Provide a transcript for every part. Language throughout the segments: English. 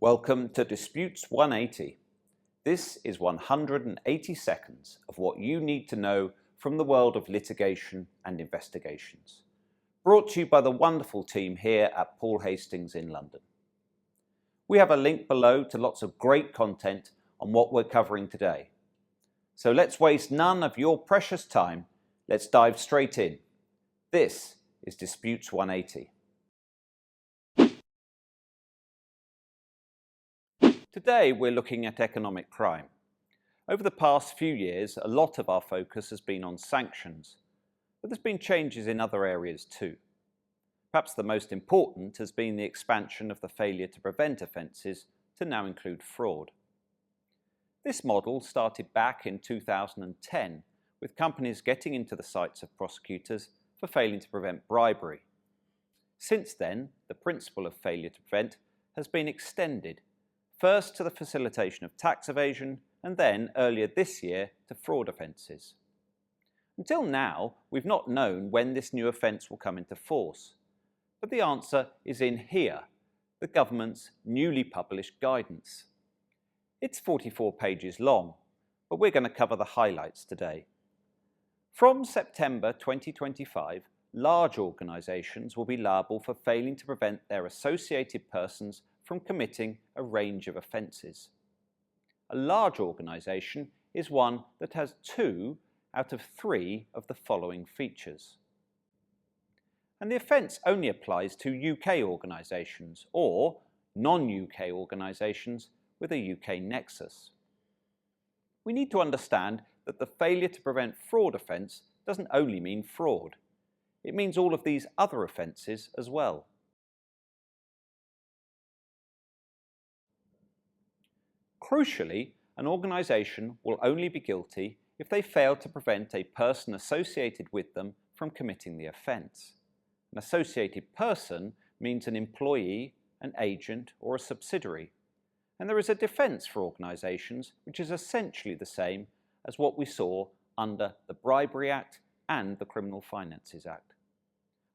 Welcome to Disputes 180. This is 180 seconds of what you need to know from the world of litigation and investigations. Brought to you by the wonderful team here at Paul Hastings in London. We have a link below to lots of great content on what we're covering today. So let's waste none of your precious time. Let's dive straight in. This is Disputes 180. Today we're looking at economic crime. Over the past few years, a lot of our focus has been on sanctions, but there's been changes in other areas too. Perhaps the most important has been the expansion of the failure to prevent offences to now include fraud. This model started back in 2010 with companies getting into the sights of prosecutors for failing to prevent bribery. Since then, the principle of failure to prevent has been extended, first to the facilitation of tax evasion and then, earlier this year, to fraud offences. Until now, we've not known when this new offence will come into force, but the answer is in here, the government's newly published guidance. It's 44 pages long, but we're going to cover the highlights today. From September 2025, large organisations will be liable for failing to prevent their associated persons from committing a range of offences. A large organisation is one that has 2 out of 3 of the following features. And the offence only applies to UK organisations or non-UK organisations with a UK nexus. We need to understand that the failure to prevent fraud offence doesn't only mean fraud. It means all of these other offences as well. Crucially, an organisation will only be guilty if they fail to prevent a person associated with them from committing the offence. An associated person means an employee, an agent, or a subsidiary. And there is a defence for organisations which is essentially the same as what we saw under the Bribery Act and the Criminal Finances Act.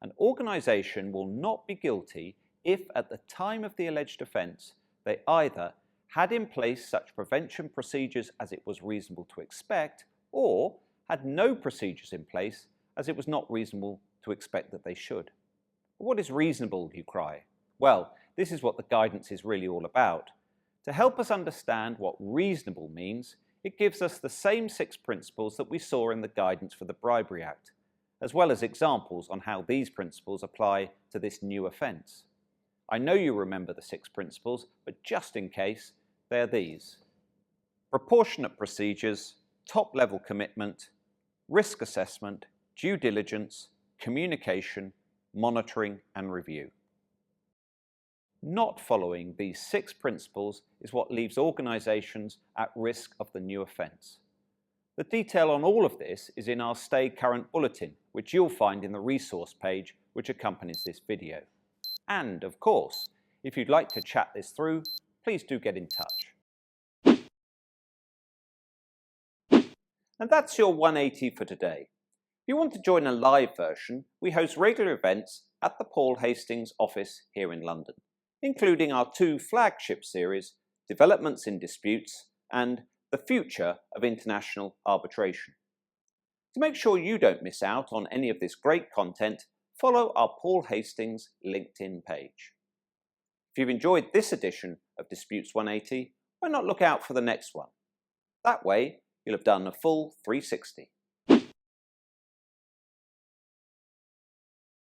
An organisation will not be guilty if at the time of the alleged offence they either had in place such prevention procedures as it was reasonable to expect, or had no procedures in place as it was not reasonable to expect that they should. But what is reasonable, you cry? Well, this is what the guidance is really all about. To help us understand what reasonable means, it gives us the same 6 principles that we saw in the guidance for the Bribery Act, as well as examples on how these principles apply to this new offence. I know you remember the 6 principles, but just in case, they're these: proportionate procedures, top-level commitment, risk assessment, due diligence, communication, monitoring and review. Not following these 6 principles is what leaves organisations at risk of the new offence. The detail on all of this is in our Stay Current Bulletin, which you'll find in the resource page which accompanies this video. And, of course, if you'd like to chat this through, please do get in touch. And that's your 180 for today. If you want to join a live version, we host regular events at the Paul Hastings office here in London, including our 2 flagship series, Developments in Disputes and The Future of International Arbitration. To make sure you don't miss out on any of this great content, follow our Paul Hastings LinkedIn page. If you've enjoyed this edition of Disputes 180, why not look out for the next one? That way, you'll have done a full 360.